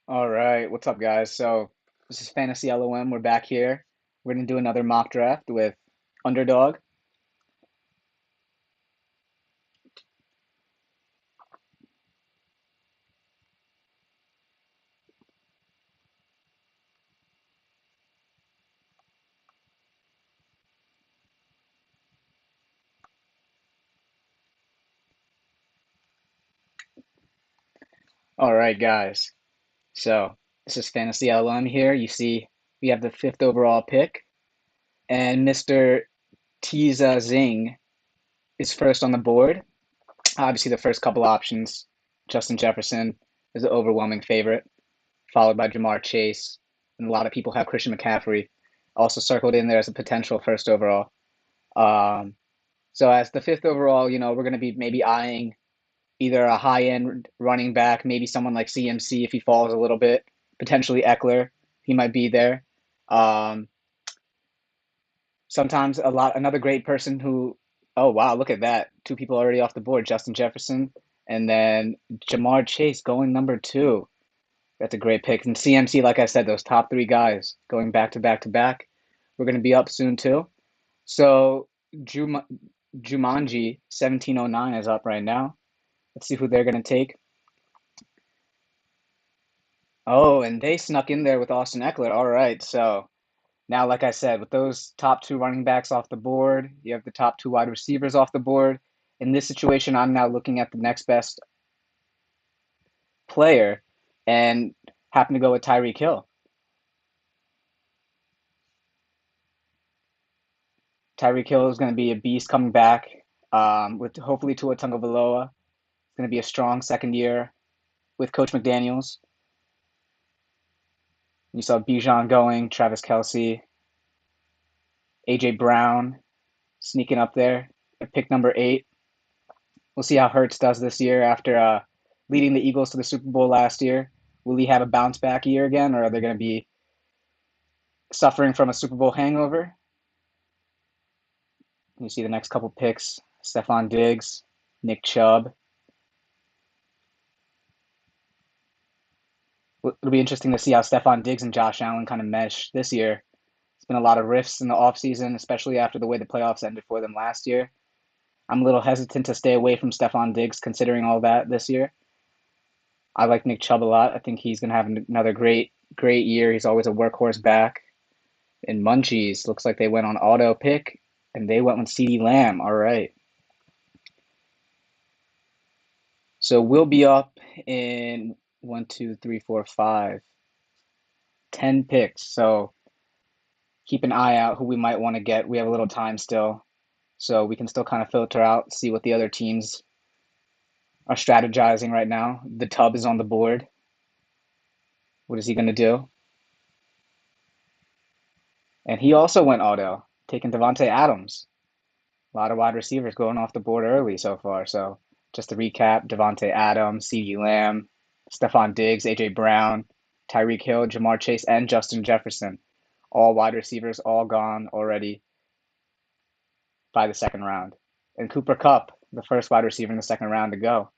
All right, what's up, guys? So this is Fantasy LOM. We're back here. We're gonna do another mock draft with Underdog. All right, guys. So this is Fantasy LOM here. You see, we have the fifth overall pick, and Mr. Tiza Zing is first on the board. Obviously, the first couple options, Justin Jefferson is the overwhelming favorite, followed by Jamar Chase, and a lot of people have Christian McCaffrey also circled in there as a potential first overall. Um, so as the fifth overall, we're going to be maybe eyeing either a high end running back, maybe someone like CMC if he falls a little bit, potentially Eckler, he might be there. Um, Sometimes another great person who, oh wow, look at that. Two people already off the board, Justin Jefferson and then Jamar Chase going number two. That's a great pick. And CMC, like I said, those top three guys going back to back to back. We're going to be up soon too. So Jum- Jumanji 1709 is up right now. Let's see who they're going to take. Oh, and they snuck in there with Austin Eckler. All right. So now, like I said, with those top two running backs off the board, you have the top two wide receivers off the board. In this situation, I'm now looking at the next best player and happen to go with Tyreek Hill. Tyreek Hill is going to be a beast coming back with hopefully Tua Tagovailoa. It's going to be a strong second year with Coach McDaniels. You saw Bijan going, Travis Kelce, AJ Brown sneaking up there at pick number 8. We'll see how Hurts does this year after leading the Eagles to the Super Bowl last year. Will he have a bounce back year again, or are they going to be suffering from a Super Bowl hangover? You see the next couple picks: Stephon Diggs, Nick Chubb. It'll be interesting to see how Stephon Diggs and Josh Allen kind of mesh this year. It's been a lot of rifts in the offseason, especially after the way the playoffs ended for them last year. I'm a little hesitant to stay away from Stephon Diggs considering all that this year. I like Nick Chubb a lot. I think he's going to have another great year. He's always a workhorse back. And Munchies, looks like they went on auto pick, and they went with CeeDee Lamb. All right. So we'll be up in 10 picks. So keep an eye out who we might want to get. We have a little time still, so we can still kind of filter out, see what the other teams are strategizing right now. The Tub is on the board. What is he going to do? And he also went auto, taking Devontae Adams. A lot of wide receivers going off the board early so far. So just to recap, Devontae Adams, CeeDee Lamb, Stephon Diggs, AJ Brown, Tyreek Hill, Jamar Chase, and Justin Jefferson. All wide receivers, all gone already by the second round. And Cooper Kupp, the first wide receiver in the second round to go.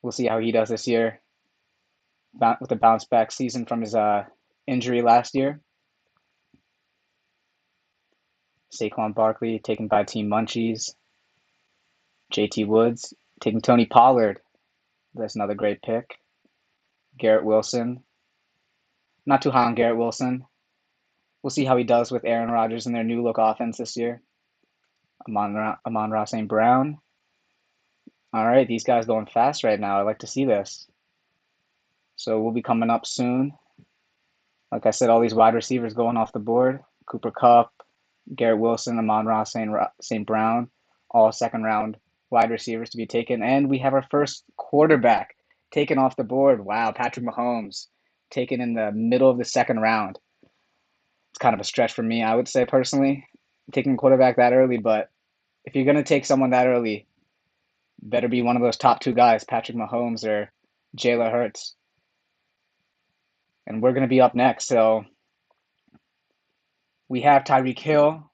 We'll see how he does this year with a bounce back season from his injury last year. Saquon Barkley taken by Team Munchies. JT Woods taking Tony Pollard. That's another great pick. Garrett Wilson. Not too high on Garrett Wilson. We'll see how he does with Aaron Rodgers and their new look offense this year. Amon-Ra St. Brown. All right, these guys going fast right now. I like to see this. So we'll be coming up soon. Like I said, all these wide receivers going off the board. Cooper Kupp, Garrett Wilson, Amon-Ra St. Brown, all second round wide receivers to be taken. And we have our first quarterback taken off the board. Wow, Patrick Mahomes taken in the middle of the second round. It's kind of a stretch for me, I would say personally, taking a quarterback that early. But if you're going to take someone that early, better be one of those top two guys, Patrick Mahomes or Jalen Hurts. And we're going to be up next. So we have Tyreek Hill.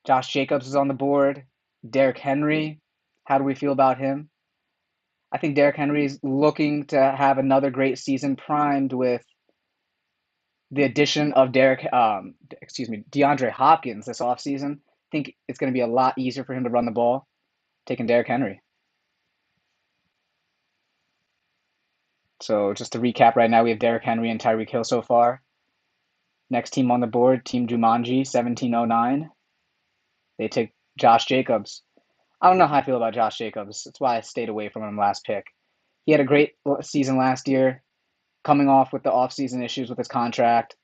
Josh Jacobs is on the board. Derrick Henry. How do we feel about him? I think Derrick Henry's looking to have another great season primed with the addition of DeAndre Hopkins this offseason. I think it's going to be a lot easier for him to run the ball, taking Derrick Henry. So just to recap right now, we have Derrick Henry and Tyreek Hill so far. Next team on the board, Team Jumanji, 1709. They take Josh Jacobs. I don't know how I feel about Josh Jacobs. That's why I stayed away from him last pick. He had a great season last year, coming off with the offseason issues with his contract.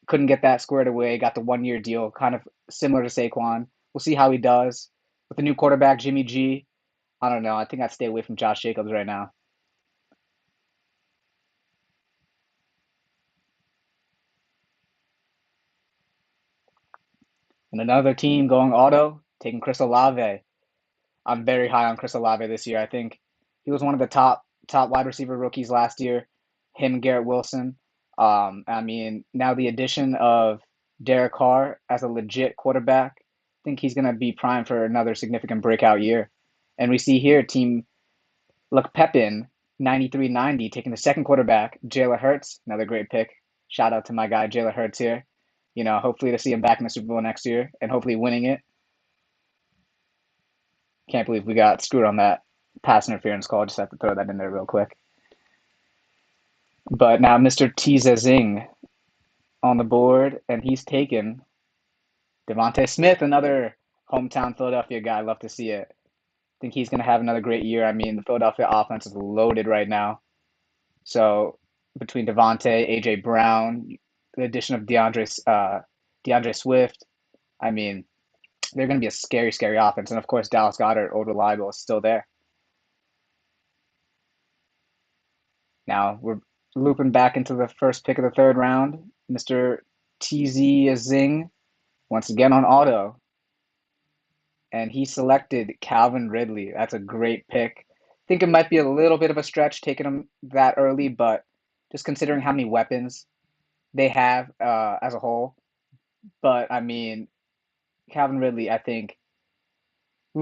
Couldn't get that squared away. Got the 1 year deal, kind of similar to Saquon. We'll see how he does with the new quarterback, Jimmy G. I don't know. I think I'd stay away from Josh Jacobs right now. And another team going auto, taking Chris Olave. I'm very high on Chris Olave this year. I think he was one of the top wide receiver rookies last year. Him and Garrett Wilson. I mean, now the addition of Derek Carr as a legit quarterback, I think he's going to be primed for another significant breakout year. And we see here Team Luck Pepin 9390 taking the second quarterback, Jalen Hurts, another great pick. Shout out to my guy Jalen Hurts here. Hopefully to see him back in the Super Bowl next year and hopefully winning it. Can't believe we got screwed on that pass interference call. Just have to throw that in there real quick. But now Mr. Zing on the board, and he's taken Devontae Smith, another hometown Philadelphia guy. Love to see it. I think he's going to have another great year. I mean, the Philadelphia offense is loaded right now. So between Devontae, AJ Brown, the addition of DeAndre Swift, I mean, they're going to be a scary, scary offense. And of course, Dallas Goedert, old reliable, is still there. Now we're looping back into the first pick of the third round. Mr. TZ Zing, once again on auto. And he selected Calvin Ridley. That's a great pick. I think it might be a little bit of a stretch taking him that early, but just considering how many weapons they have as a whole. But I mean, Calvin Ridley, I think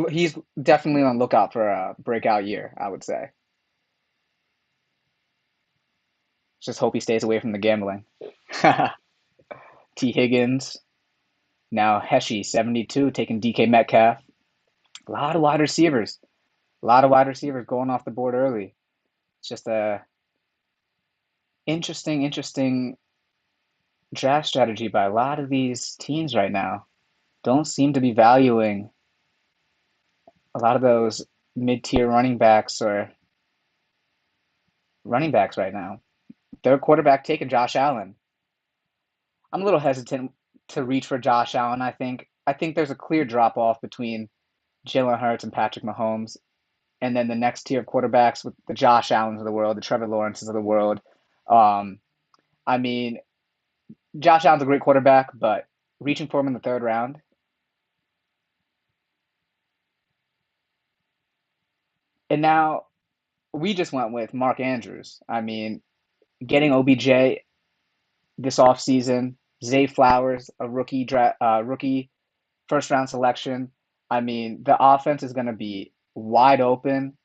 he's definitely on the lookout for a breakout year, I would say. Just hope he stays away from the gambling. T. Higgins. Now Heshi, 72, taking DK Metcalf. A lot of wide receivers. A lot of wide receivers going off the board early. It's just a interesting draft strategy by a lot of these teams right now. Don't seem to be valuing a lot of those mid-tier running backs right now. Their quarterback taking Josh Allen. I'm a little hesitant to reach for Josh Allen. I think there's a clear drop off between Jalen Hurts and Patrick Mahomes, and then the next tier of quarterbacks with the Josh Allens of the world, the Trevor Lawrences of the world. Um, I mean, Josh Allen's a great quarterback, but reaching for him in the third round. And now we just went with Mark Andrews. I mean, getting OBJ this offseason, Zay Flowers, a rookie first round selection. I mean, the offense is going to be wide open,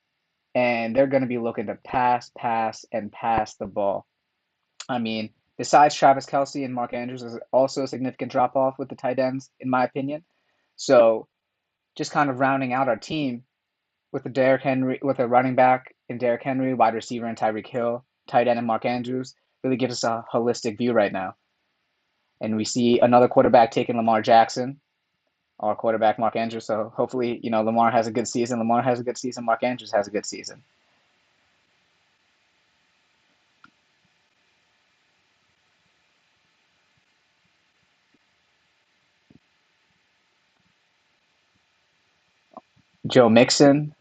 and they're going to be looking to pass the ball. I mean, besides Travis Kelce and Mark Andrews, there's also a significant drop off with the tight ends, in my opinion. So just kind of rounding out our team with the Derrick Henry, with a running back in Derrick Henry, wide receiver in Tyreek Hill, tight end in Mark Andrews, really gives us a holistic view right now. And we see another quarterback taking Lamar Jackson, our quarterback Mark Andrews. So hopefully, Lamar has a good season. Lamar has a good season. Mark Andrews has a good season. Joe Mixon,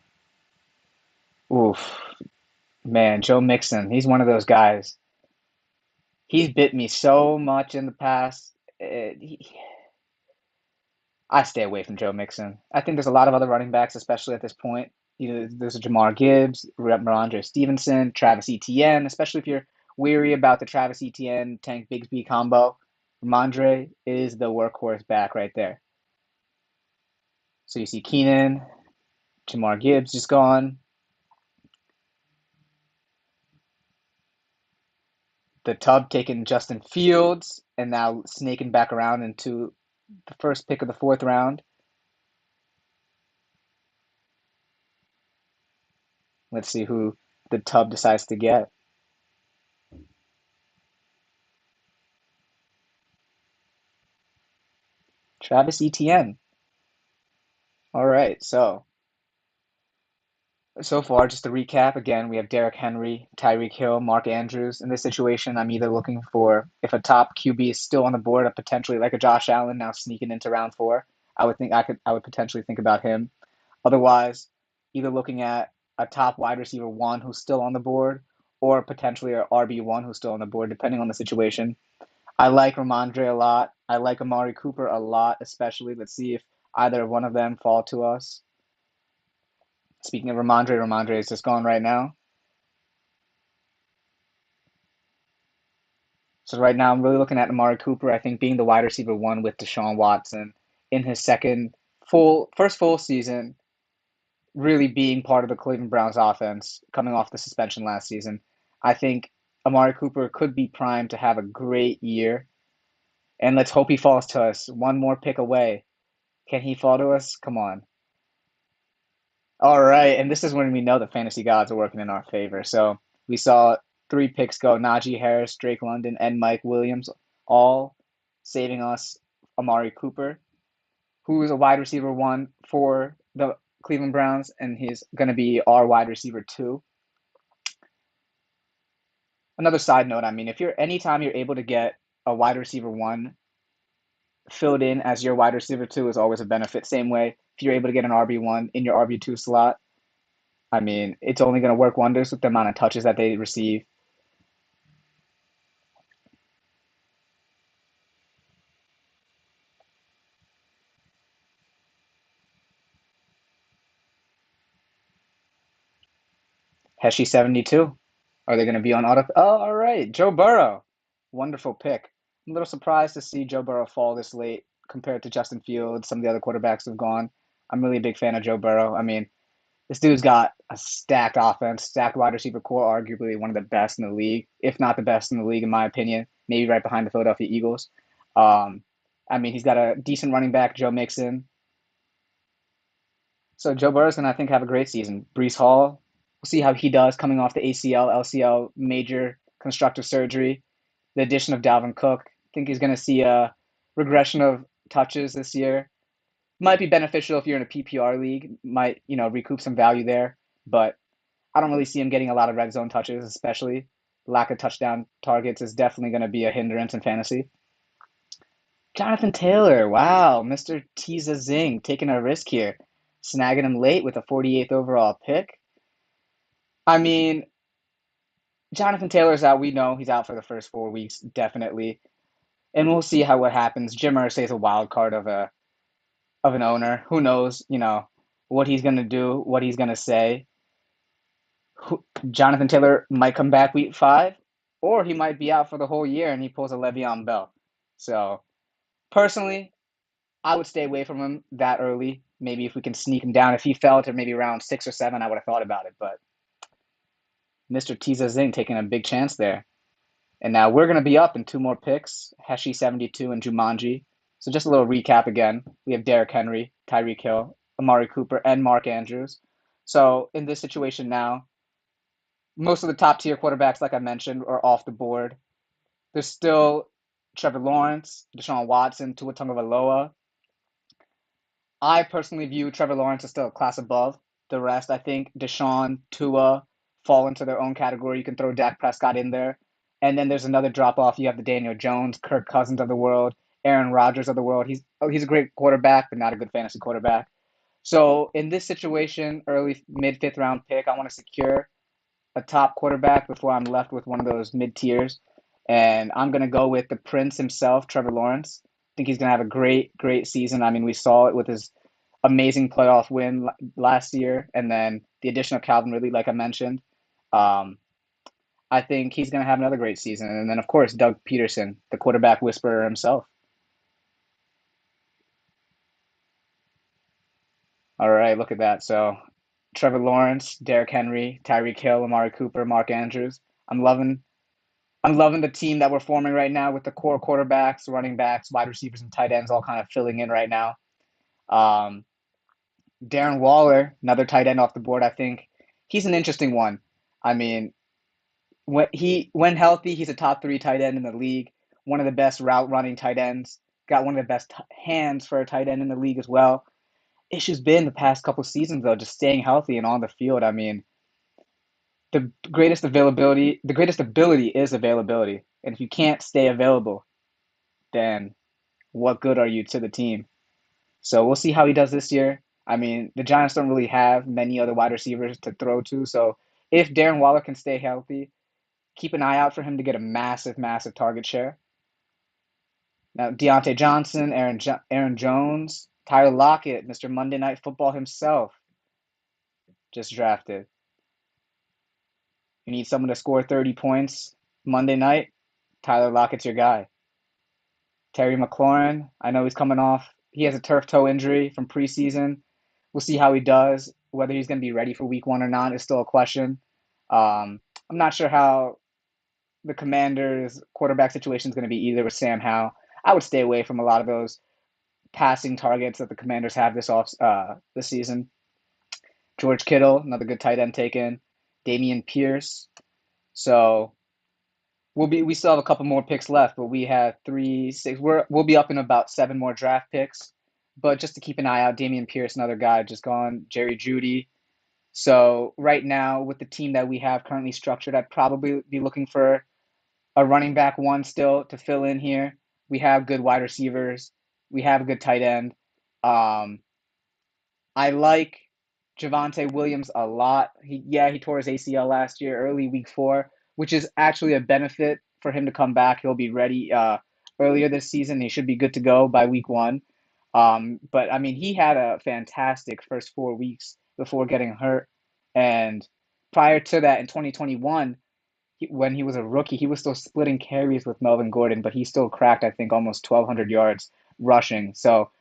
oof, man, Joe Mixon. He's one of those guys. He's bit me so much in the past. I stay away from Joe Mixon. I think there's a lot of other running backs, especially at this point. There's a Jamar Gibbs, Ramondre Stevenson, Travis Etienne, especially if you're weary about the Travis Etienne Tank Bigsby combo. Ramondre is the workhorse back right there. So you see Keenan, Jamar Gibbs just gone. The Tub taking Justin Fields and now snaking back around into the first pick of the fourth round. Let's see who the Tub decides to get. Travis Etienne. All right, so far, just to recap, again, we have Derrick Henry, Tyreek Hill, Mark Andrews. In this situation, I'm either looking for if a top QB is still on the board, a potentially like a Josh Allen now sneaking into round four. I would potentially think about him. Otherwise, either looking at a top wide receiver one who's still on the board, or potentially a RB1 who's still on the board, depending on the situation. I like Ramondre a lot. I like Amari Cooper a lot, especially. Let's see if either one of them fall to us. Speaking of Ramondre, Ramondre is just gone right now. So right now, I'm really looking at Amari Cooper. I think being the wide receiver one with Deshaun Watson in his first full season, really being part of the Cleveland Browns offense, coming off the suspension last season. I think Amari Cooper could be primed to have a great year. And let's hope he falls to us. One more pick away. Can he fall to us? Come on. All right, and this is when we know the fantasy gods are working in our favor. So we saw three picks go: Najee Harris, Drake London, and Mike Williams, all saving us Amari Cooper, who is a wide receiver one for the Cleveland Browns, and he's going to be our wide receiver two. Another side note, I mean, if you're anytime you're able to get a wide receiver one filled in as your wide receiver two is always a benefit. Same way, if you're able to get an RB1 in your RB2 slot, I mean, it's only going to work wonders with the amount of touches that they receive. Heshi 72. Are they going to be on auto? Oh, all right. Joe Burrow. Wonderful pick. I'm a little surprised to see Joe Burrow fall this late compared to Justin Fields. Some of the other quarterbacks have gone. I'm really a big fan of Joe Burrow. I mean, this dude's got a stacked offense, stacked wide receiver core, arguably one of the best in the league, if not the best in the league, in my opinion. Maybe right behind the Philadelphia Eagles. Um, I mean, he's got a decent running back, Joe Mixon. So Joe Burrow's gonna, I think, have a great season. Brees Hall, we'll see how he does coming off the ACL, LCL major constructive surgery. The addition of Dalvin Cook, I think he's gonna see a regression of touches this year. Might be beneficial if you're in a PPR league. Might recoup some value there, but I don't really see him getting a lot of red zone touches, especially lack of touchdown targets is definitely going to be a hindrance in fantasy. Jonathan Taylor, wow, Mr. Teaser Zing taking a risk here, snagging him late with a 48th overall pick. I mean, Jonathan Taylor's out. We know he's out for the first 4 weeks, definitely, and we'll see how what happens. Jim Irsay's a wild card of an owner. Who knows, what he's gonna do, what he's gonna say. Jonathan Taylor might come back week five, or he might be out for the whole year and he pulls a Le'Veon Bell. So personally, I would stay away from him that early. Maybe if we can sneak him down. If he fell to maybe around 6 or 7, I would have thought about it. But Mr. Tiza Zing taking a big chance there. And now we're going to be up in two more picks, Heshi 72 and Jumanji. So just a little recap again. We have Derrick Henry, Tyreek Hill, Amari Cooper, and Mark Andrews. So in this situation now, most of the top tier quarterbacks, like I mentioned, are off the board. There's still Trevor Lawrence, Deshaun Watson, Tua Tagovailoa. I personally view Trevor Lawrence as still a class above the rest. I think Deshaun, Tua fall into their own category. You can throw Dak Prescott in there. And then there's another drop off. You have the Daniel Jones, Kirk Cousins of the world, Aaron Rodgers of the world. He's a great quarterback, but not a good fantasy quarterback. So in this situation, early mid fifth round pick, I want to secure a top quarterback before I'm left with one of those mid tiers. And I'm going to go with the Prince himself, Trevor Lawrence. I think he's going to have a great, great season. I mean, we saw it with his amazing playoff win last year, and then the addition of Calvin Ridley, like I mentioned. Um, I think he's going to have another great season. And then, of course, Doug Peterson, the quarterback whisperer himself. All right, look at that. So Trevor Lawrence, Derrick Henry, Tyreek Hill, Amari Cooper, Mark Andrews. I'm loving I'm loving the team that we're forming right now with the core quarterbacks, running backs, wide receivers, and tight ends all kind of filling in right now. Um, Darren Waller, another tight end off the board, I think he's an interesting one. I mean, when healthy, he's a top three tight end in the league. One of the best route running tight ends. Got one of the best hands for a tight end in the league as well. Issue's been the past couple seasons though, just staying healthy and on the field. I mean, the greatest ability is availability, and if you can't stay available, then what good are you to the team? So we'll see how he does this year. I mean, the Giants don't really have many other wide receivers to throw to. So if Darren Waller can stay healthy, keep an eye out for him to get a massive, massive target share. Now, Deontay Johnson, Aaron Jones, Tyler Lockett, Mr. Monday Night Football himself, just drafted. You need someone to score 30 points Monday night, Tyler Lockett's your guy. Terry McLaurin, I know he's coming off. He has a turf toe injury from preseason. We'll see how he does. Whether he's going to be ready for week one or not is still a question. I'm not sure how the Commanders' quarterback situation is going to be either with Sam Howell. I would stay away from a lot of those passing targets that the Commanders have this season. George Kittle, another good tight end taken. Dameon Pierce. So we still have a couple more picks left, but we have 3, 6. We'll be up in about 7 more draft picks. But just to keep an eye out, Dameon Pierce, another guy just gone. Jerry Jeudy. So right now, with the team that we have currently structured, I'd probably be looking for a running back one still to fill in here. We have good wide receivers. We have a good tight end. Um, I like Javonte Williams a lot. He tore his ACL last year, early week 4, which is actually a benefit for him to come back. He'll be ready earlier this season. He should be good to go by week 1. But I mean, he had a fantastic first 4 weeks before getting hurt. And prior to that, in 2021, when he was a rookie, he was still splitting carries with Melvin Gordon, but he still cracked, I think, almost 1,200 yards rushing. So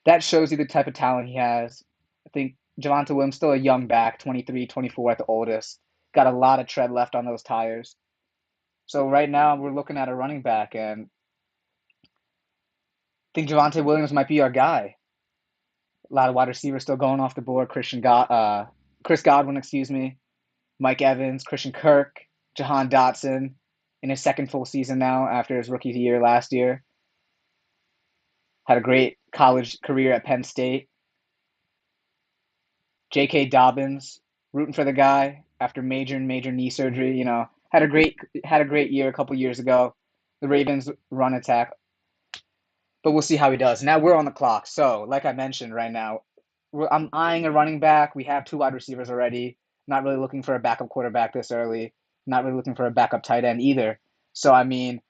that shows you the type of talent he has. I think Javonte Williams still a young back, 23, 24 at the oldest. Got a lot of tread left on those tires. So right now we're looking at a running back, and I think Javonte Williams might be our guy. A lot of wide receivers still going off the board. Chris Godwin, excuse me. Mike Evans, Christian Kirk, Jahan Dotson in his second full season now after his rookie year last year. Had a great college career at Penn State. J.K. Dobbins, rooting for the guy after major knee surgery. Had a great year a couple years ago. The Ravens run attack, but we'll see how he does. Now we're on the clock, so like I mentioned, right now I'm eyeing a running back. We have 2 wide receivers already. Not really looking for a backup quarterback this early. Not really looking for a backup tight end either. So I mean,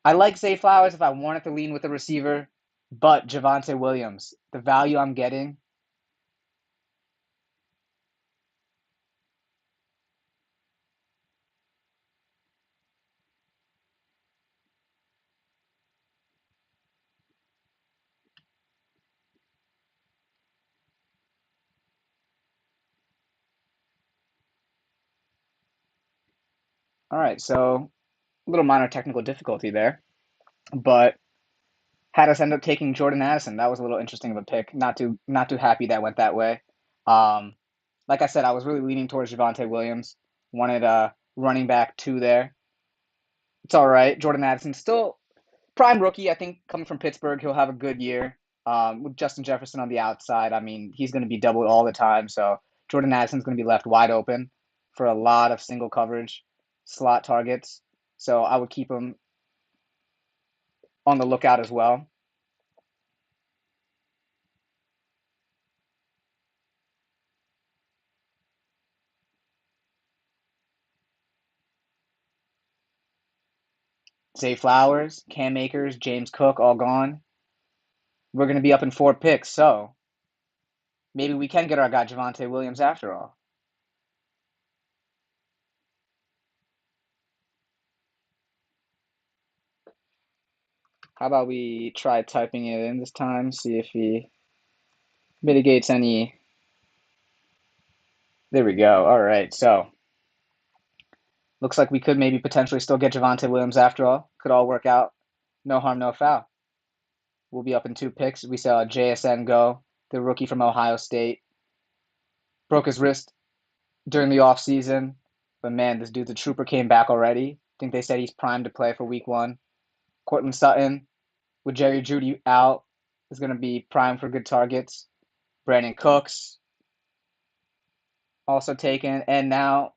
I like Zay Flowers if I wanted to lean with a receiver, but Javonte Williams, the value I'm getting. All right, so a little minor technical difficulty there, but had us end up taking Jordan Addison. That was a little interesting of a pick. Not too happy that went that way. Um, like I said, I was really leaning towards Javonte Williams. Wanted a running back 2 there. It's all right. Jordan Addison still prime rookie. I think coming from Pittsburgh, he'll have a good year. With Justin Jefferson on the outside, I mean, he's going to be doubled all the time. So Jordan Addison's going to be left wide open for a lot of single coverage slot targets. So I would keep him on the lookout as well. Zay Flowers, Cam Akers, James Cook, all gone. We're going to be up in 4 picks, so maybe we can get our guy Javonte Williams after all. How about we try typing it in this time, see if he mitigates any. There we go. All right, so Looks like we could maybe potentially still get Javonte Williams after all. Could all work out. No harm, no foul. We'll be up in 2 picks. We saw JSN go, the rookie from Ohio State. Broke his wrist during the offseason. But man, this dude's a trooper, came back already. I think they said he's primed to play for week 1. Cortland Sutton, with Jerry Jeudy out, is going to be primed for good targets. Brandon Cooks, also taken. And now,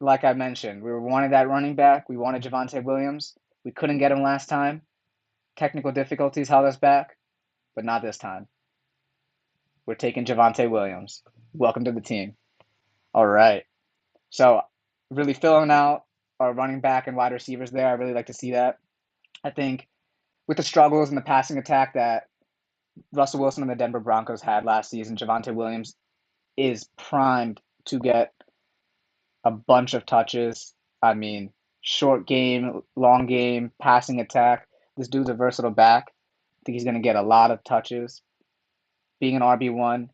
like I mentioned, we wanted that running back. We wanted Javonte Williams. We couldn't get him last time. Technical difficulties held us back, but not this time. We're taking Javonte Williams. Welcome to the team. All right. So, really filling out our running back and wide receivers there. I really like to see that. I think with the struggles in the passing attack that Russell Wilson and the Denver Broncos had last season, Javonte Williams is primed to get a bunch of touches. I mean, short game, long game, passing attack. This dude's a versatile back. I think he's going to get a lot of touches. Being an RB1,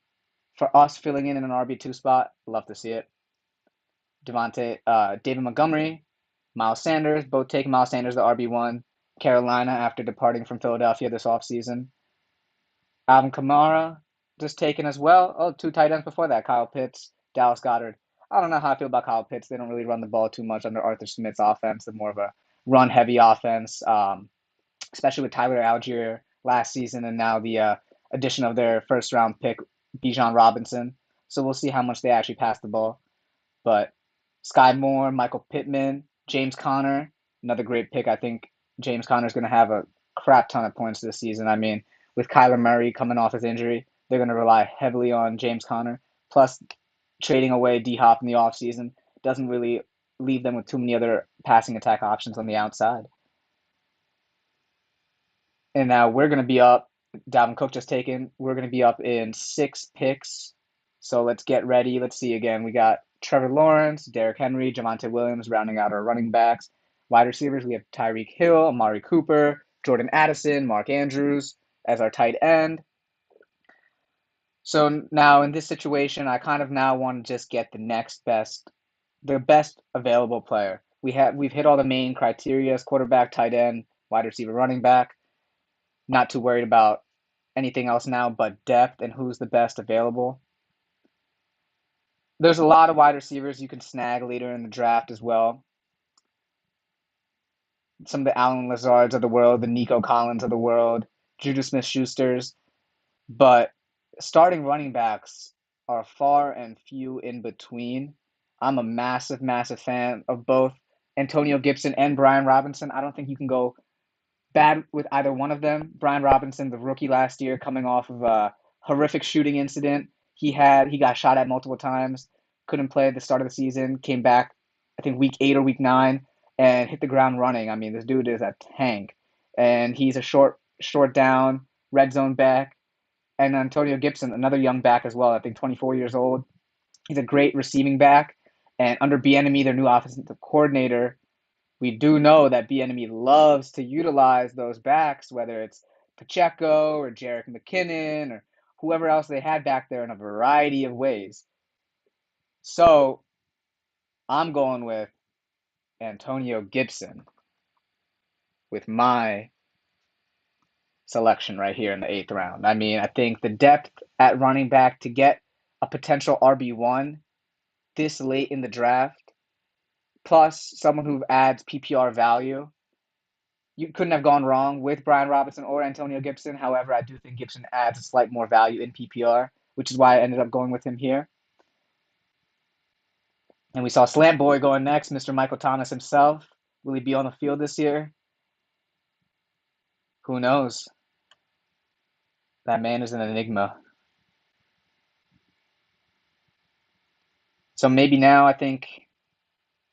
for us filling in an RB2 spot, love to see it. David Montgomery, Miles Sanders, both take Miles Sanders the RB1. Carolina after departing from Philadelphia this offseason. Alvin Kamara just taken as well. Oh, 2 tight ends before that. Kyle Pitts, Dallas Goedert. I don't know how I feel about Kyle Pitts. They don't really run the ball too much under Arthur Smith's offense. They're more of a run-heavy offense, especially with Tyler Algier last season and now the addition of their first-round pick, Bijan Robinson. So we'll see how much they actually pass the ball. But Sky Moore, Michael Pittman, James Conner, another great pick. I think James Conner is going to have a crap ton of points this season. I mean, with Kyler Murray coming off his injury, they're going to rely heavily on James Conner. Plus, trading away D Hop in the offseason doesn't really leave them with too many other passing attack options on the outside. And now we're going to be up. Dalvin Cook just taken. We're going to be up in 6 picks. So let's get ready. Let's see again. We got Trevor Lawrence, Derrick Henry, Javonte Williams rounding out our running backs. Wide receivers, we have Tyreek Hill, Amari Cooper, Jordan Addison, Mark Andrews as our tight end. So now in this situation, I kind of now want to just get the best available player. We've hit all the main criteria: quarterback, tight end, wide receiver, running back. Not too worried about anything else now but depth and who's the best available. There's a lot of wide receivers you can snag later in the draft as well. Some of the Allen Lazards of the world, the Nico Collins of the world, Juju Smith-Schusters. But starting running backs are far and few in between. I'm a massive, massive fan of both Antonio Gibson and Brian Robinson. I don't think you can go bad with either one of them. Brian Robinson, the rookie last year, coming off of a horrific shooting incident. He got shot at multiple times, couldn't play at the start of the season, came back, I think week 8 or week 9, and hit the ground running. I mean, this dude is a tank. And he's a short down, red zone back. And Antonio Gibson, another young back as well, I think 24 years old. He's a great receiving back. And under Bieniemy, their new offensive coordinator, we do know that Bieniemy loves to utilize those backs, whether it's Pacheco or Jerick McKinnon or whoever else they had back there in a variety of ways. So I'm going with Antonio Gibson with my selection right here in the 8th round. I mean, I think the depth at running back to get a potential RB1 this late in the draft, plus someone who adds PPR value, you couldn't have gone wrong with Brian Robinson or Antonio Gibson. However, I do think Gibson adds a slight more value in PPR, which is why I ended up going with him here. And we saw Slant Boy going next, Mr. Michael Thomas himself. Will he be on the field this year? Who knows? That man is an enigma. So maybe now I think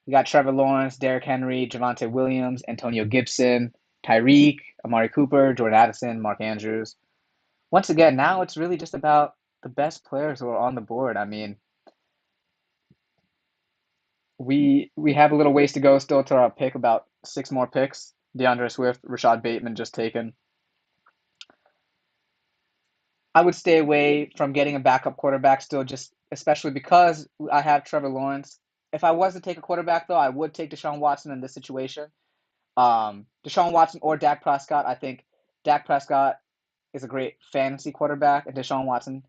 we got Trevor Lawrence, Derrick Henry, Javonte Williams, Antonio Gibson, Tyreek, Amari Cooper, Jordan Addison, Mark Andrews. Once again, now it's really just about the best players who are on the board. I mean, we have a little ways to go still to our pick, about 6 more picks. DeAndre Swift, Rashad Bateman just taken. I would stay away from getting a backup quarterback still, just especially because I have Trevor Lawrence. If I was to take a quarterback, though, I would take Deshaun Watson in this situation. Deshaun Watson or Dak Prescott. I think Dak Prescott is a great fantasy quarterback, and Deshaun Watson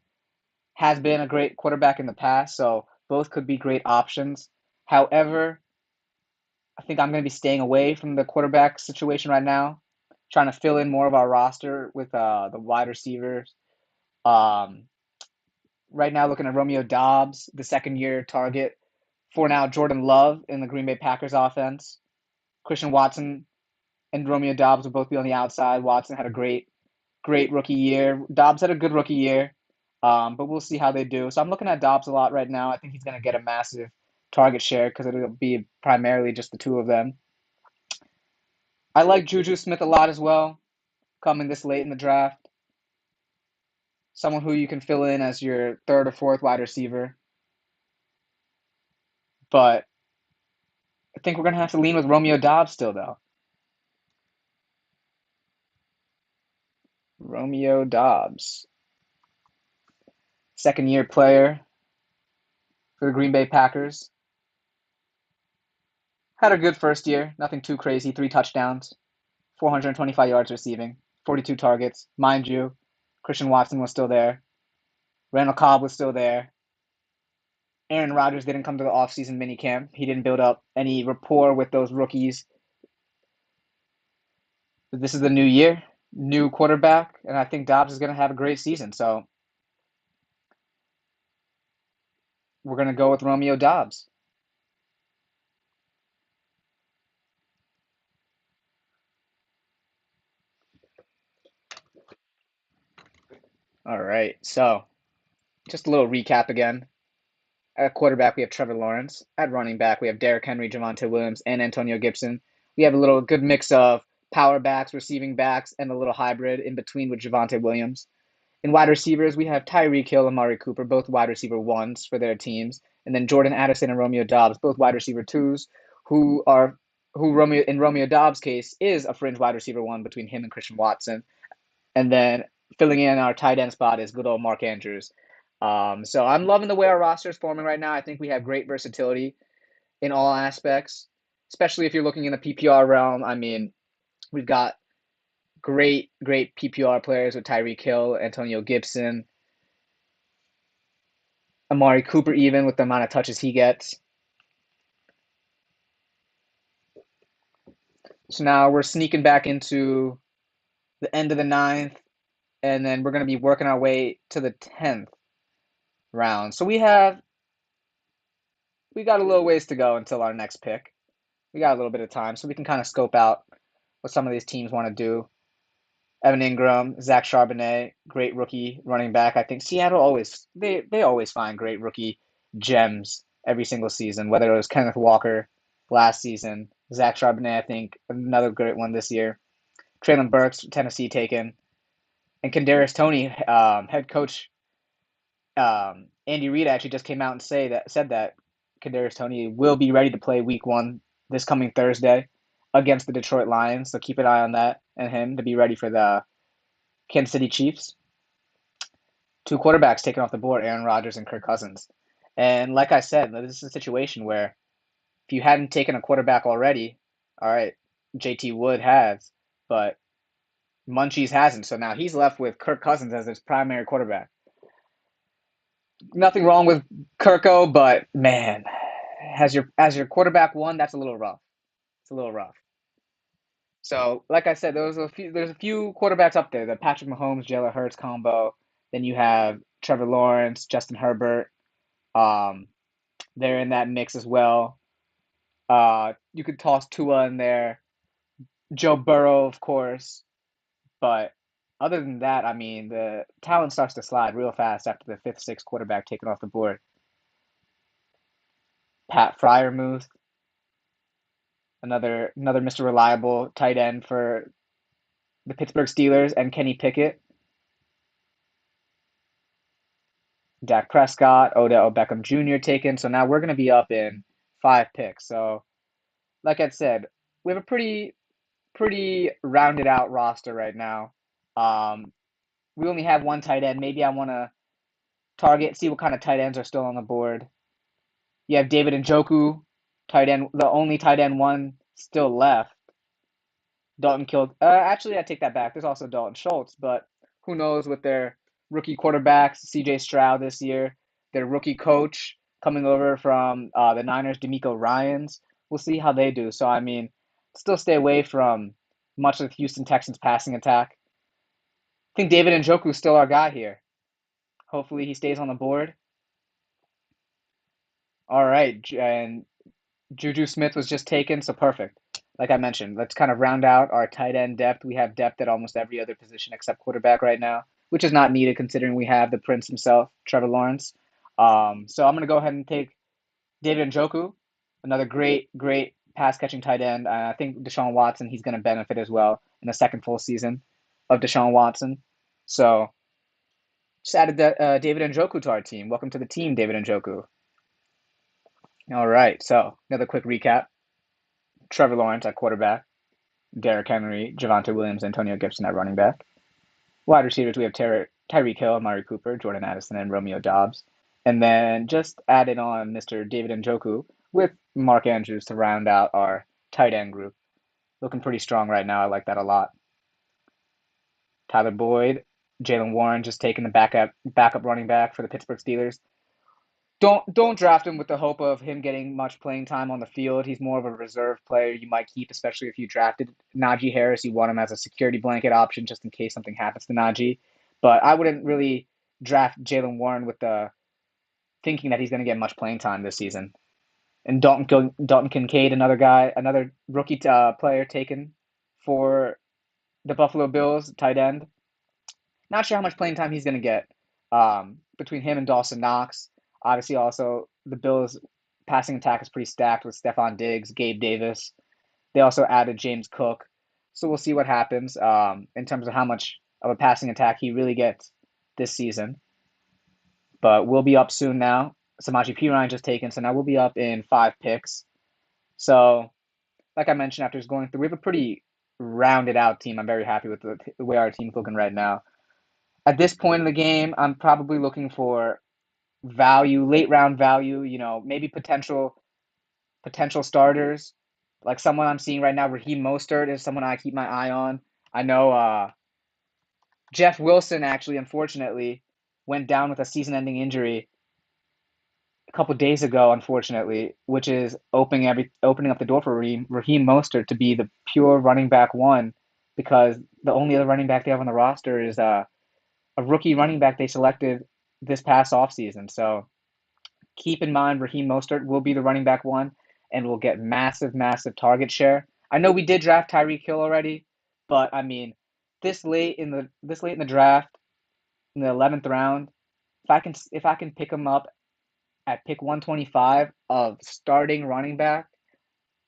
has been a great quarterback in the past, so both could be great options. However, I think I'm going to be staying away from the quarterback situation right now, trying to fill in more of our roster with the wide receivers. Um, right now, looking at Romeo Dobbs, the second-year target. For now, Jordan Love in the Green Bay Packers offense. Christian Watson and Romeo Dobbs will both be on the outside. Watson had a great rookie year. Dobbs had a good rookie year, but we'll see how they do. So I'm looking at Dobbs a lot right now. I think he's going to get a massive target share because it'll be primarily just the two of them. I like Juju Smith a lot as well, coming this late in the draft. Someone who you can fill in as your third or fourth wide receiver. But I think we're going to have to lean with Romeo Dobbs still, though. Romeo Dobbs, second-year player for the Green Bay Packers. Had a good first year, nothing too crazy. 3 touchdowns, 425 yards receiving, 42 targets. Mind you, Christian Watson was still there. Randall Cobb was still there. Aaron Rodgers didn't come to the offseason minicamp. He didn't build up any rapport with those rookies. But this is the new year, new quarterback, and I think Dobbs is going to have a great season. So we're going to go with Romeo Dobbs. All right, so just a little recap again. At quarterback, we have Trevor Lawrence. At running back, we have Derrick Henry, Javonte Williams, and Antonio Gibson. We have a little good mix of power backs, receiving backs, and a little hybrid in between with Javonte Williams. In wide receivers, we have Tyreek Hill and Amari Cooper, both wide receiver ones for their teams, and then Jordan Addison and Romeo Dobbs, both wide receiver twos, who Romeo Dobbs' case is a fringe wide receiver one between him and Christian Watson. And then filling in our tight end spot is good old Mark Andrews. So I'm loving the way our roster is forming right now. I think we have great versatility in all aspects, especially if you're looking in the PPR realm. I mean, we've got great PPR players with Tyreek Hill, Antonio Gibson, Amari Cooper, even with the amount of touches he gets. So now we're sneaking back into the end of the ninth, and then we're going to be working our way to the 10th round. So we got a little ways to go until our next pick. We got a little bit of time, so we can kind of scope out what some of these teams want to do. Evan Ingram, Zach Charbonnet, great rookie running back. I think Seattle they always find great rookie gems every single season, whether it was Kenneth Walker last season, Zach Charbonnet, I think, another great one this year. Traylon Burks, Tennessee taken, and Kadarius Toney, head coach Andy Reid actually just came out and said that Kadarius Toney will be ready to play Week 1 this coming Thursday against the Detroit Lions. So keep an eye on that and him to be ready for the Kansas City Chiefs. 2 quarterbacks taken off the board, Aaron Rodgers and Kirk Cousins. And like I said, this is a situation where if you hadn't taken a quarterback already, all right, JT Wood has, but Munchies hasn't. So now he's left with Kirk Cousins as his primary quarterback. Nothing wrong with Kirko, but man, as your quarterback one, that's a little rough. It's a little rough. So, like I said, there's a few quarterbacks up there. The Patrick Mahomes, Jalen Hurts combo. Then you have Trevor Lawrence, Justin Herbert. Um, they're in that mix as well. You could toss Tua in there, Joe Burrow, of course. But other than that, I mean, the talent starts to slide real fast after the fifth, sixth quarterback taken off the board. Pat Fryermuth, another Mr. Reliable tight end for the Pittsburgh Steelers, and Kenny Pickett, Dak Prescott, Odell Beckham Jr. taken. So now we're going to be up in 5 picks. So, like I said, we have a pretty rounded out roster right now. We only have one tight end. Maybe I want to see what kind of tight ends are still on the board. You have David Njoku, tight end, the only tight end one still left. Dalton killed. Actually, I take that back. There's also Dalton Schultz, but who knows with their rookie quarterbacks, C.J. Stroud this year, their rookie coach coming over from the Niners, D'Amico Ryans. We'll see how they do. So I mean, still stay away from much of the Houston Texans passing attack. I think David Njoku is still our guy here. Hopefully, he stays on the board. All right, and Juju Smith was just taken, so perfect. Like I mentioned, let's kind of round out our tight end depth. We have depth at almost every other position except quarterback right now, which is not needed considering we have the Prince himself, Trevor Lawrence. So I'm going to go ahead and take David Njoku, another great pass catching tight end. I think Deshaun Watson, he's going to benefit as well in the second full season of Deshaun Watson. So just added David Njoku to our team. Welcome to the team, David Njoku. All right, so another quick recap. Trevor Lawrence at quarterback, Derrick Henry, Javonte Williams, Antonio Gibson at running back. Wide receivers, we have Tyreek Hill, Amari Cooper, Jordan Addison, and Romeo Doubs. And then just added on Mr. David Njoku with Mark Andrews to round out our tight end group. Looking pretty strong right now. I like that a lot. Tyler Boyd, Jalen Warren just taking the backup running back for the Pittsburgh Steelers. Don't draft him with the hope of him getting much playing time on the field. He's more of a reserve player you might keep, especially if you drafted Najee Harris. You want him as a security blanket option just in case something happens to Najee. But I wouldn't really draft Jalen Warren with the thinking that he's going to get much playing time this season. And Dalton Kincaid, another rookie player taken for the Buffalo Bills, tight end. Not sure how much playing time he's going to get between him and Dawson Knox. Obviously, also the Bills' passing attack is pretty stacked with Stephon Diggs, Gabe Davis. They also added James Cook. So we'll see what happens in terms of how much of a passing attack he really gets this season. But we'll be up soon now. Samaje Perine just taken, so now we'll be up in 5 picks. So, like I mentioned, after just going through, we have a pretty rounded out team. I'm very happy with the way our team's looking right now. At this point in the game, I'm probably looking for value, late round value, maybe potential starters. Like someone I'm seeing right now, Raheem Mostert is someone I keep my eye on. I know Jeff Wilson actually, unfortunately, went down with a season-ending injury a couple days ago, unfortunately, which is opening up the door for Raheem Mostert to be the pure running back one, because the only other running back they have on the roster is a rookie running back they selected this past offseason. So keep in mind Raheem Mostert will be the running back one and will get massive target share. I know we did draft Tyreek Hill already, but I mean, this late in the draft, in the 11th round, if I can pick him up at pick 125 of starting running back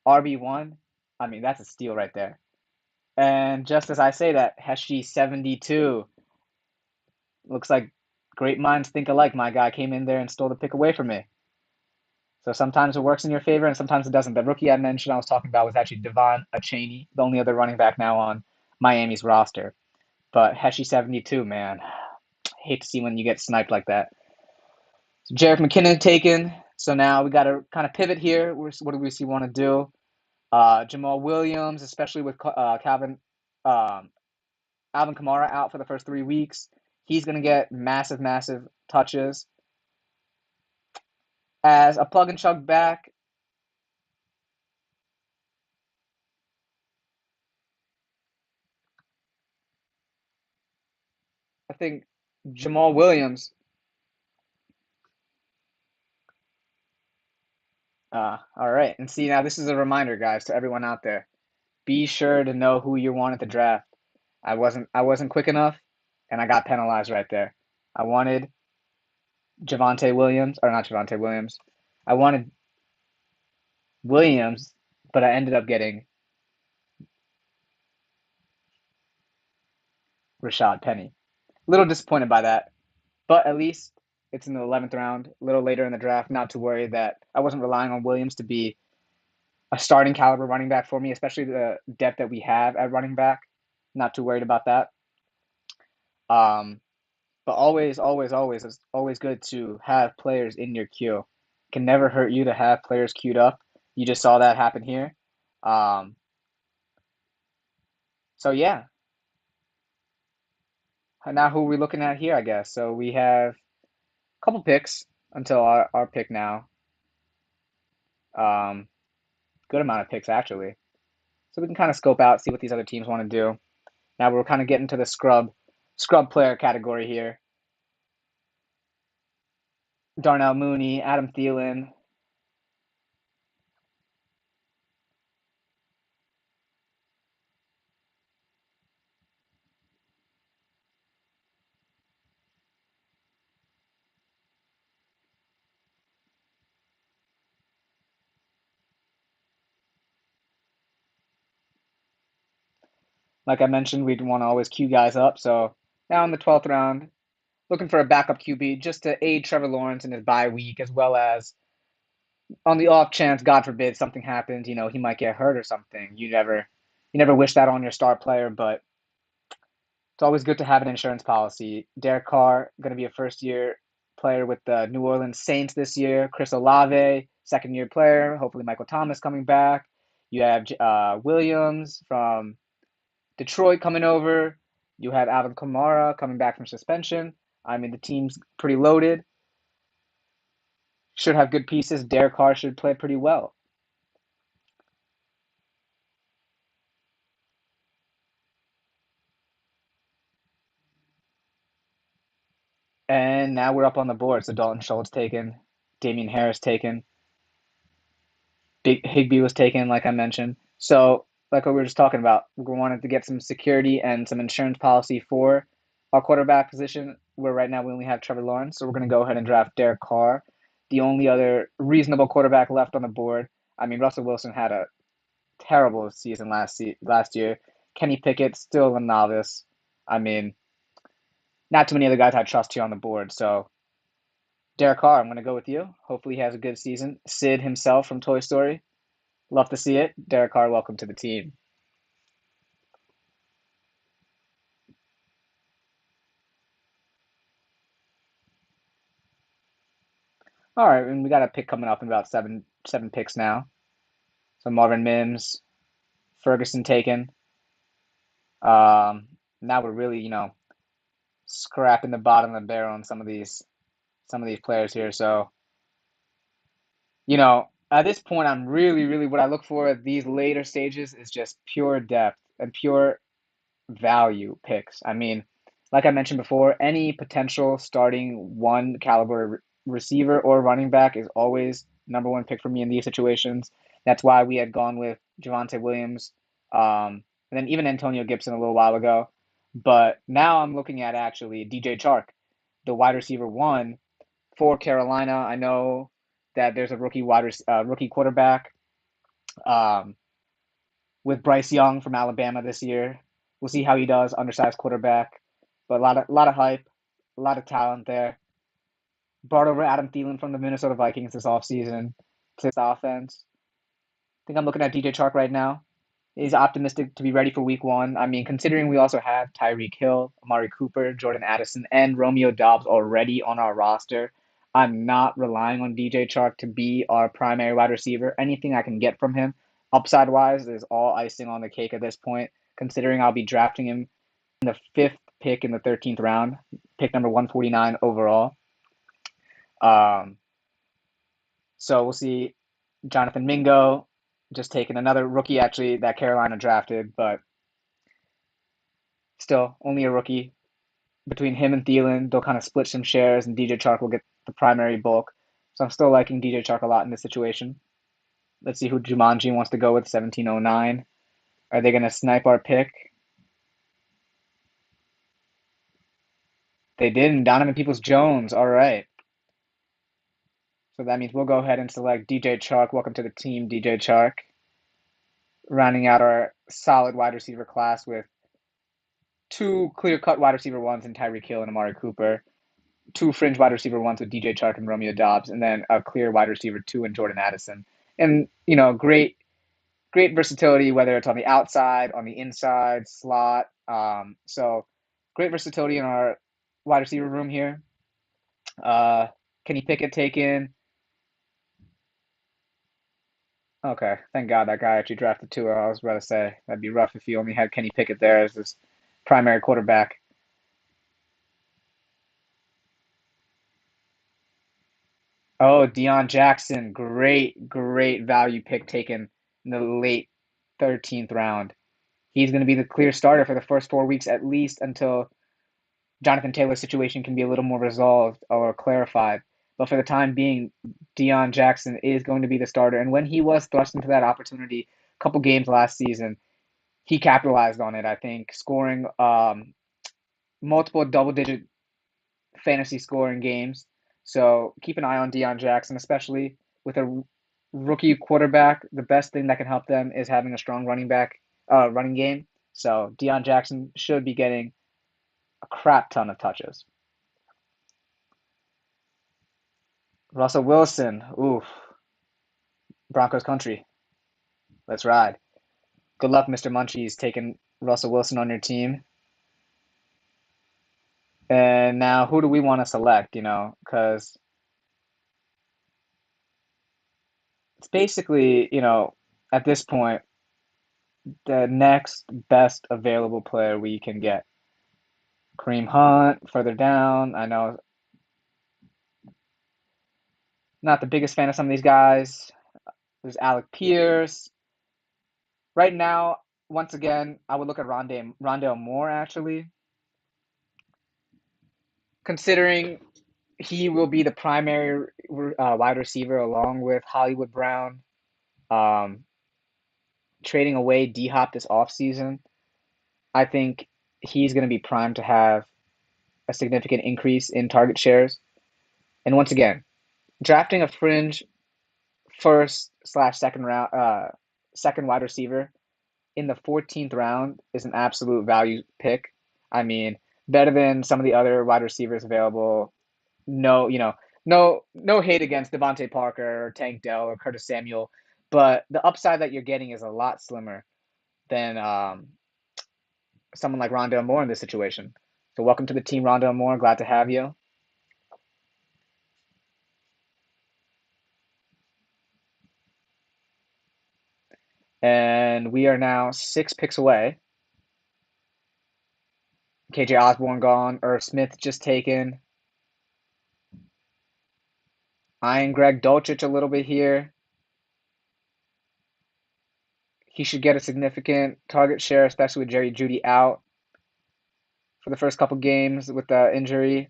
RB1, I mean that's a steal right there. And just as I say that, Heshi 72 looks like great minds think alike. My guy came in there and stole the pick away from me. So sometimes it works in your favor and sometimes it doesn't. The rookie I mentioned I was talking about was actually Devon Achaney, the only other running back now on Miami's roster. But Heshi 72, man, I hate to see when you get sniped like that. So Jerick McKinnon taken. So now we got to kind of pivot here. What do we see want to do? Jamal Williams, especially with Alvin Kamara out for the first 3 weeks. He's going to get massive touches. As a plug and chug back, I think Jamal Williams. All right. And see, now this is a reminder, guys, to everyone out there. Be sure to know who you want at the draft. I wasn't quick enough, and I got penalized right there. I wanted Javonte Williams, or not Javonte Williams. I wanted Williams, but I ended up getting Rashad Penny. A little disappointed by that, but at least it's in the 11th round, a little later in the draft. Not to worry that I wasn't relying on Williams to be a starting caliber running back for me, especially the depth that we have at running back. Not too worried about that. Um, but always, it's always good to have players in your queue. Can never hurt you to have players queued up. You just saw that happen here. Um, so yeah, now who are we looking at here, I guess? So we have a couple picks until our pick now. Um, Good amount of picks actually. So we can kind of scope out, see what these other teams want to do. Now we're kind of getting to the scrub player category here. Darnell Mooney, Adam Thielen. Like I mentioned, we'd want to always queue guys up. So now in the 12th round, looking for a backup QB just to aid Trevor Lawrence in his bye week, as well as on the off chance, God forbid, something happens, he might get hurt or something. You never wish that on your star player, but it's always good to have an insurance policy. Derek Carr going to be a first year player with the New Orleans Saints this year. Chris Olave, second year player. Hopefully, Michael Thomas coming back. You have Williams from Detroit coming over. You have Alvin Kamara coming back from suspension. I mean, the team's pretty loaded. Should have good pieces. Derek Carr should play pretty well. And now we're up on the board. So Dalton Schultz taken, Damian Harris taken, Big Higby was taken, like I mentioned. So, like what we were just talking about, we wanted to get some security and some insurance policy for our quarterback position. Where right now we only have Trevor Lawrence, so we're going to go ahead and draft Derek Carr, the only other reasonable quarterback left on the board. I mean, Russell Wilson had a terrible season last year. Kenny Pickett still a novice. I mean, not too many other guys I trust here on the board. So Derek Carr, I'm going to go with you. Hopefully, he has a good season. Sid himself from Toy Story. Love to see it. Derek Carr, welcome to the team. All right, and we got a pick coming up in about seven picks now. So Marvin Mims, Ferguson taken. Um, Now we're really, scrapping the bottom of the barrel on some of these players here. So, at this point, I'm really, really what I look for at these later stages is just pure depth and pure value picks. I mean, like I mentioned before, any potential starting one caliber receiver or running back is always number one pick for me in these situations. That's why we had gone with Javonte Williams, and then even Antonio Gibson a little while ago. But now I'm looking at actually DJ Chark, the wide receiver one for Carolina. I know that there's a rookie quarterback. Um, with Bryce Young from Alabama this year. We'll see how he does, undersized quarterback, but a lot of hype, a lot of talent there. Brought over Adam Thielen from the Minnesota Vikings this offseason to this offense. I think I'm looking at DJ Chark right now. He's optimistic to be ready for week one. I mean, considering we also have Tyreek Hill, Amari Cooper, Jordan Addison, and Romeo Dobbs already on our roster, I'm not relying on DJ Chark to be our primary wide receiver. Anything I can get from him, upside wise, is all icing on the cake at this point, considering I'll be drafting him in the fifth pick in the 13th round, pick number 149 overall. Um, so we'll see. Jonathan Mingo just taking another rookie, actually, that Carolina drafted, but still only a rookie. Between him and Thielen, they'll kind of split some shares, and DJ Chark will get the primary bulk. So I'm still liking DJ Chark a lot in this situation. Let's see who Jumanji wants to go with, 1709. Are they going to snipe our pick? They didn't. Donovan Peoples-Jones. All right. So that means we'll go ahead and select DJ Chark. Welcome to the team, DJ Chark. Rounding out our solid wide receiver class with two clear-cut wide receiver ones in Tyreek Hill and Amari Cooper, two fringe wide receiver ones with DJ Chark and Romeo Dobbs, and then a clear wide receiver two in Jordan Addison. And great versatility, whether it's on the outside, on the inside, slot. So great versatility in our wide receiver room here. Kenny Pickett taken, Okay, thank God that guy actually drafted Tua. I was about to say that'd be rough if he only had Kenny Pickett there as his primary quarterback. Oh, Deion Jackson, great value pick taken in the late 13th round. He's going to be the clear starter for the first 4 weeks at least until Jonathan Taylor's situation can be a little more resolved or clarified. But for the time being, Deion Jackson is going to be the starter. And when he was thrust into that opportunity, a couple games last season, he capitalized on it. I think scoring multiple double-digit fantasy scoring games. So keep an eye on Deion Jackson, especially with a rookie quarterback. The best thing that can help them is having a strong running game. So Deion Jackson should be getting a crap ton of touches. Russell Wilson, oof, Broncos country. Let's ride. Good luck, Mr. Munchies, taking Russell Wilson on your team. And now, who do we want to select? Because it's basically, at this point, the next best available player we can get. Kareem Hunt, further down. I know not the biggest fan of some of these guys. There's Alec Pierce. Right now, once again, I would look at Rondale Moore actually, considering he will be the primary wide receiver along with Hollywood Brown. Um, Trading away D Hop this offseason, I think he's going to be primed to have a significant increase in target shares. And once again, drafting a fringe first slash second round, second wide receiver in the 14th round is an absolute value pick. I mean, better than some of the other wide receivers available. No, no hate against Devontae Parker or Tank Dell or Curtis Samuel, but the upside that you're getting is a lot slimmer than someone like Rondale Moore in this situation. So welcome to the team, Rondale Moore. Glad to have you. And we are now 6 picks away. KJ Osborne gone. Irv Smith just taken. Eyeing Greg Dulcich a little bit here. He should get a significant target share, especially with Jerry Jeudy out for the first couple games with the injury.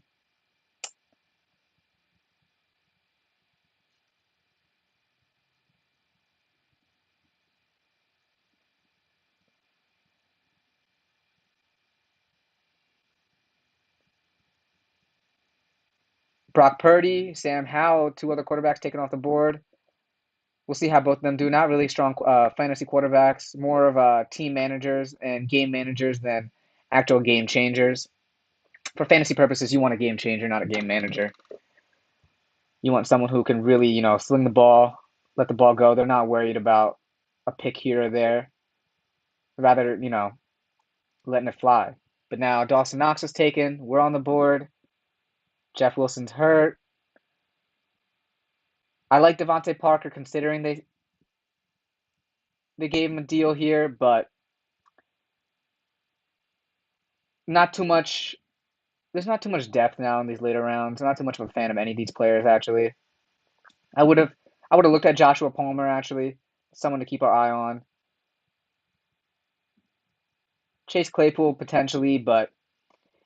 Brock Purdy, Sam Howell, two other quarterbacks taken off the board. We'll see how both of them do. Not really strong fantasy quarterbacks, more of team managers and game managers than actual game changers. For fantasy purposes, you want a game changer, not a game manager. You want someone who can really, sling the ball, let the ball go. They're not worried about a pick here or there. Rather, letting it fly. But now Dawson Knox is taken. We're on the board. Jeff Wilson's hurt. I like Devontae Parker considering they gave him a deal here, but not too much. There's not too much depth now in these later rounds. I'm not too much of a fan of any of these players actually. I would have I would have looked at Joshua Palmer actually, someone to keep our eye on. Chase Claypool potentially, but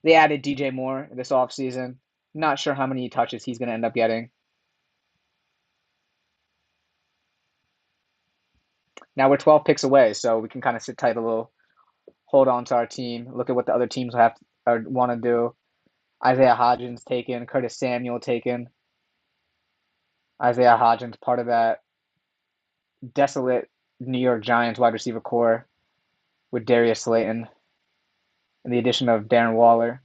they added DJ Moore this offseason. Not sure how many touches he's going to end up getting. Now we're 12 picks away, so we can kind of sit tight a little, hold on to our team, look at what the other teams have or want to do. Isaiah Hodgins taken, Curtis Samuel taken. Isaiah Hodgins part of that desolate New York Giants wide receiver core with Darius Slayton and the addition of Darren Waller.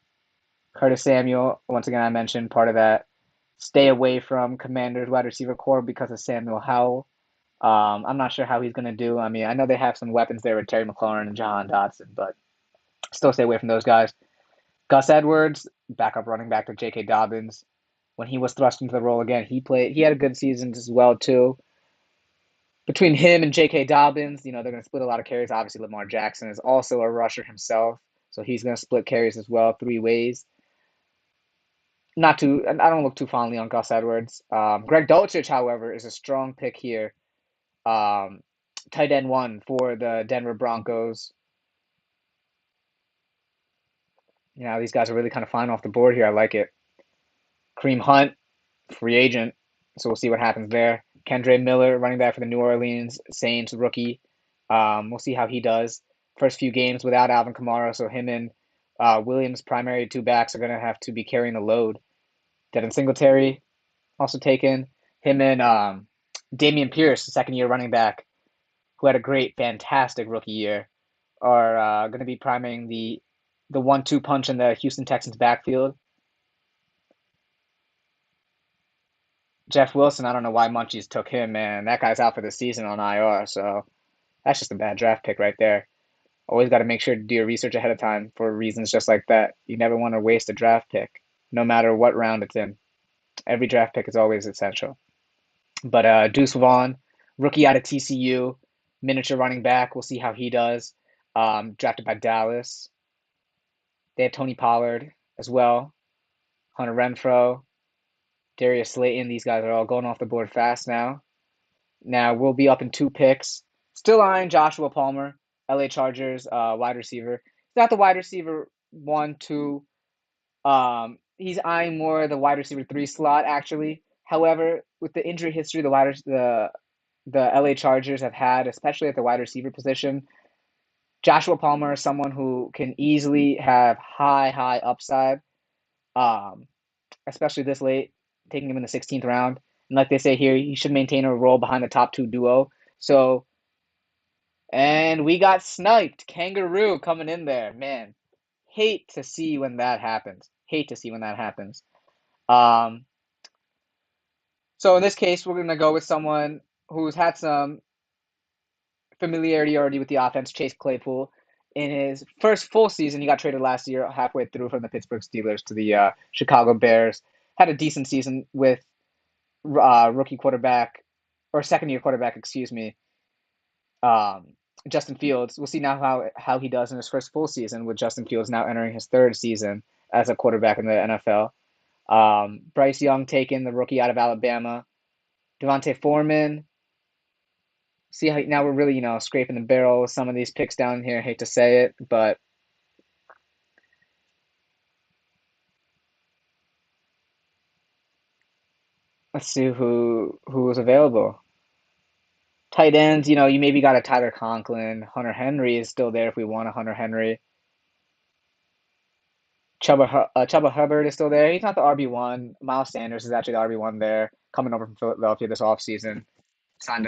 Curtis Samuel, once again, I mentioned part of that stay away from Commanders wide receiver core because of Samuel Howell. I'm not sure how he's going to do. I mean, I know they have some weapons there with Terry McLaurin and Jahan Dotson, but still stay away from those guys. Gus Edwards, backup running back to J.K. Dobbins. When he was thrust into the role again, he had a good season as well too. Between him and J.K. Dobbins, they're going to split a lot of carries. Obviously, Lamar Jackson is also a rusher himself, so he's going to split carries as well, three ways. Not too, I don't look too fondly on Gus Edwards. Greg Dulcich, however, is a strong pick here. Um, Tight end one for the Denver Broncos. These guys are really kind of flying off the board here. I like it. Kareem Hunt, free agent, so we'll see what happens there. Kendre Miller, running back for the New Orleans Saints, rookie. We'll see how he does. First few games without Alvin Kamara, so him and Williams, primary two backs, are going to have to be carrying the load. Devin Singletary, also taken. Him and Damian Pierce, second year running back, who had a great, fantastic rookie year, are going to be priming the 1-2 punch in the Houston Texans backfield. Jeff Wilson, I don't know why Munchies took him, man. That guy's out for the season on IR, so that's just a bad draft pick right there. Always got to make sure to do your research ahead of time for reasons just like that. You never want to waste a draft pick, no matter what round it's in. Every draft pick is always essential. But Deuce Vaughn, rookie out of TCU, miniature running back. We'll see how he does. Drafted by Dallas. They have Tony Pollard as well. Hunter Renfrow, Darius Slayton. These guys are all going off the board fast now. Now we'll be up in two picks. Still eyeing Joshua Palmer, LA Chargers wide receiver. He's not the wide receiver 1, 2. He's eyeing more the wide receiver 3 slot actually. However, with the injury history the LA Chargers have had, especially at the wide receiver position, Joshua Palmer is someone who can easily have high upside, um, especially this late, taking him in the 16th round. And like they say here, he should maintain a role behind the top two duo. So, and we got sniped. Kangaroo coming in there. Man, hate to see when that happens. Hate to see when that happens. Um, so in this case, we're going to go with someone who's had some familiarity already with the offense, Chase Claypool. In his first full season, he got traded last year, halfway through from the Pittsburgh Steelers to the Chicago Bears. Had a decent season with rookie quarterback, or second year quarterback, excuse me, um, Justin Fields. We'll see now how he does in his first full season with Justin Fields now entering his third season as a quarterback in the NFL. Bryce Young taken, the rookie out of Alabama. Devontae Foreman. See how now we're really, scraping the barrel with some of these picks down here. I hate to say it, but let's see who was available. Tight ends, you maybe got a Tyler Conklin. Hunter Henry is still there if we want a Hunter Henry. Chuba Hubbard is still there. He's not the RB1. Miles Sanders is actually the RB1 there, coming over from Philadelphia this offseason. Signed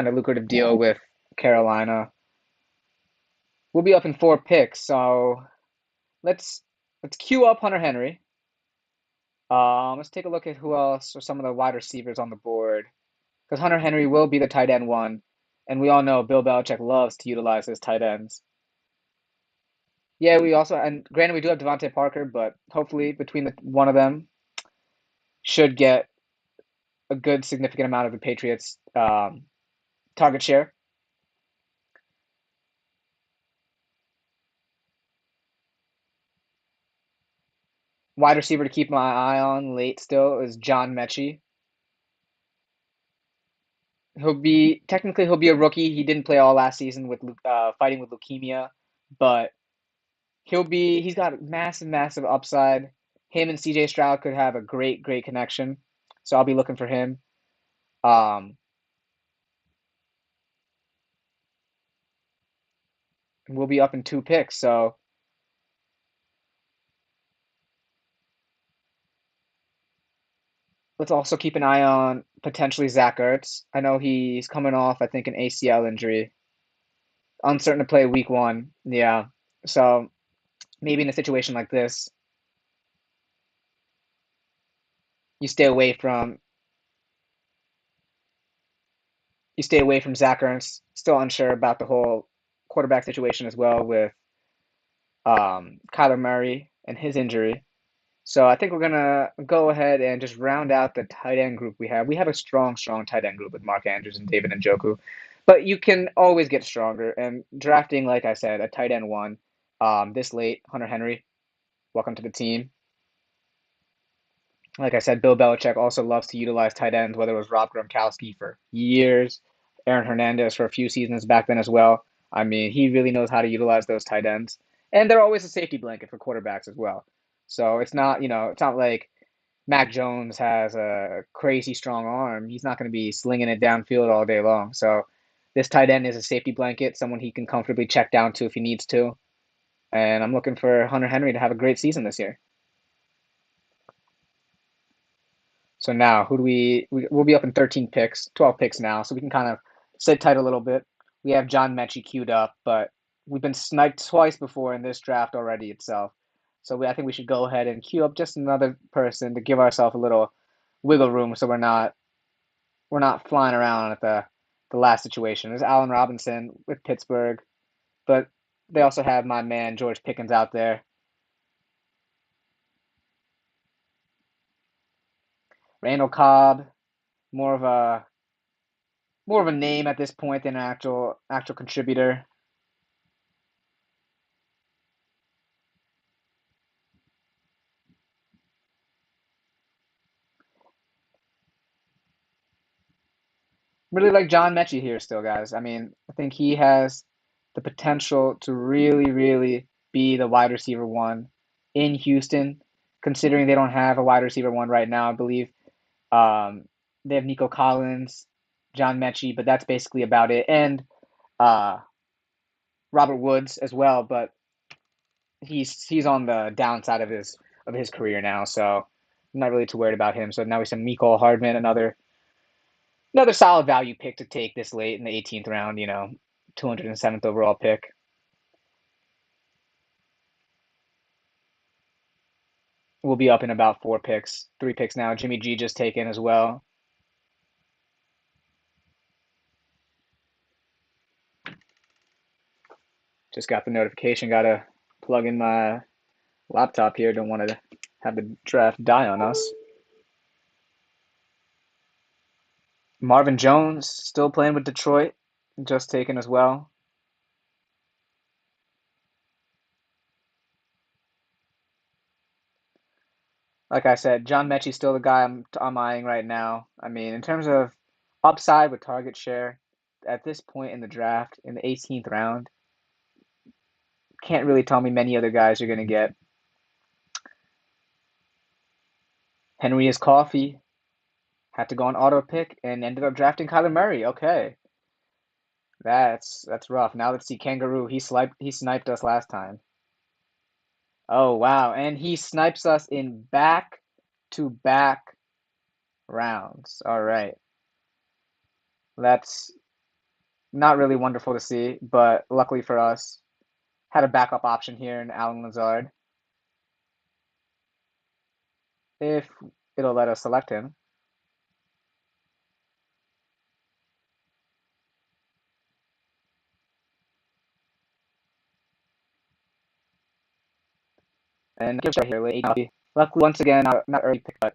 a lucrative deal with Carolina. We'll be up in 4 picks, so let's queue up Hunter Henry. Let's take a look at who else are some of the wide receivers on the board. Because Hunter Henry will be the tight end one, and we all know Bill Belichick loves to utilize his tight ends. Yeah, we also, and granted, we do have Devontae Parker, but hopefully between the one of them should get a good significant amount of the Patriots' target share. Wide receiver to keep my eye on late still is John Mechie. He'll be a rookie. He didn't play all last season with fighting with leukemia, but he's got massive upside. Him and CJ Stroud could have a great connection. So I'll be looking for him. Um, we'll be up in 2 picks, so let's also keep an eye on potentially Zach Ertz. I know he's coming off, I think, an ACL injury. Uncertain to play week 1. Yeah. So maybe in a situation like this, you stay away from Zach Ertz. Still unsure about the whole quarterback situation as well with Kyler Murray and his injury. So I think we're gonna go ahead and just round out the tight end group we have. We have a strong, strong tight end group with Mark Andrews and David Njoku, but you can always get stronger. And drafting, like I said, a tight end one, this late, Hunter Henry, welcome to the team. Like I said, Bill Belichick also loves to utilize tight ends, whether it was Rob Gronkowski for years, Aaron Hernandez for a few seasons back then as well. I mean, he really knows how to utilize those tight ends, and they're always a safety blanket for quarterbacks as well. So it's not, it's not like Mac Jones has a crazy strong arm. He's not going to be slinging it downfield all day long. So this tight end is a safety blanket, someone he can comfortably check down to if he needs to. And I'm looking for Hunter Henry to have a great season this year. So now, who do we'll be up in 13 picks, 12 picks now, so we can kind of sit tight a little bit. We have John Mechie queued up, but we've been sniped twice before in this draft already itself. So I think we should go ahead and queue up just another person to give ourselves a little wiggle room, so we're not flying around at the last situation. There's Allen Robinson with Pittsburgh, but they also have my man George Pickens out there. Randall Cobb, more of a more of a name at this point than an actual contributor. Really like John Mechie here still, guys. I mean, I think he has the potential to really, really be the wide receiver one in Houston, considering they don't have a wide receiver one right now, I believe. Um, they have Nico Collins, John Mechie, but that's basically about it. And uh, Robert Woods as well, but he's on the downside of his career now, so I'm not really too worried about him. So now we send Mecole Hardman, another solid value pick to take this late in the 18th round, 207th overall pick. We'll be up in about 4 picks, 3 picks now. Jimmy G just taken as well. Just got the notification. Got to plug in my laptop here. Don't want to have the draft die on us. Marvin Jones still playing with Detroit, just taken as well. Like I said, John Mechie's still the guy I'm eyeing right now. I mean, in terms of upside with target share, at this point in the draft, in the 18th round, can't really tell me many other guys you're going to get. Henry is coffee. Had to go on auto pick and ended up drafting Kyler Murray. Okay, that's rough. Now let's see Kangaroo. He sniped us last time. Oh wow, and he snipes us in back to back rounds. All right, that's not really wonderful to see, but luckily for us, had a backup option here in Alan Lazard. If it'll let us select him. And give it here late. Luckily, once again, not early pick, but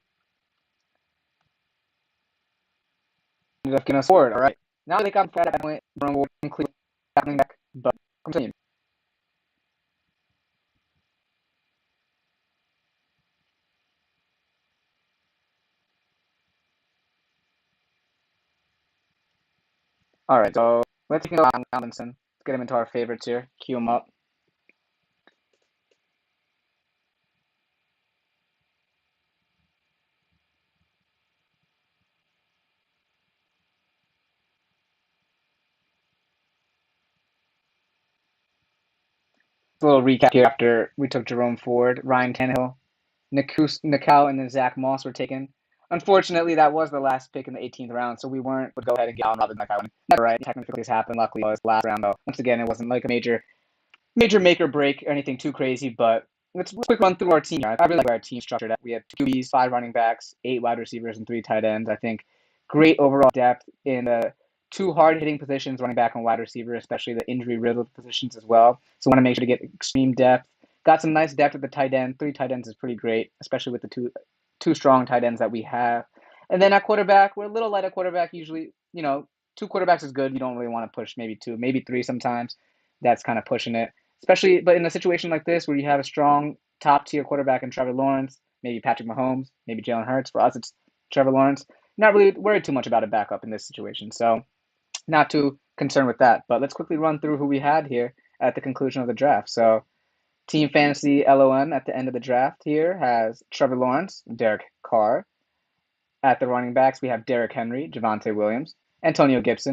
ended up getting us forward. All right. Now they got at that point. Brown Cleveland happening back, but continue. All right. So let's go on Robinson. Let's get him into our favorites here. Queue him up. A little recap here after we took Jerome Ford, Ryan Tannehill, Nikou, and then Zach Moss were taken. Unfortunately, that was the last pick in the 18th round, so we weren't would go ahead and get Allen Robinson like I would. Never right. Technically, this happened. Luckily, it was last round though. Once again, it wasn't like a major make or break or anything too crazy, but let's quick run through our team here. I really like our team structure. We have 2 QBs, 5 running backs, 8 wide receivers, and 3 tight ends. I think great overall depth in the 2 hard-hitting positions, running back and wide receiver, especially the injury-riddled positions as well. So want to make sure to get extreme depth Got some nice depth at the tight end. Three tight ends is pretty great, especially with the two strong tight ends that we have. And then at quarterback, we're a little light at quarterback usually. Two quarterbacks is good. You don't really want to push maybe two, maybe three sometimes. That's kind of pushing it. Especially, but in a situation like this where you have a strong top tier quarterback in Trevor Lawrence, maybe Patrick Mahomes, maybe Jalen Hurts. For us, it's Trevor Lawrence. Not really worried too much about a backup in this situation. So not too concerned with that. But let's quickly run through who we had here at the conclusion of the draft. So Team Fantasy LOM at the end of the draft here has Trevor Lawrence, Derek Carr. At the running backs, we have Derrick Henry, Javonte Williams, Antonio Gibson,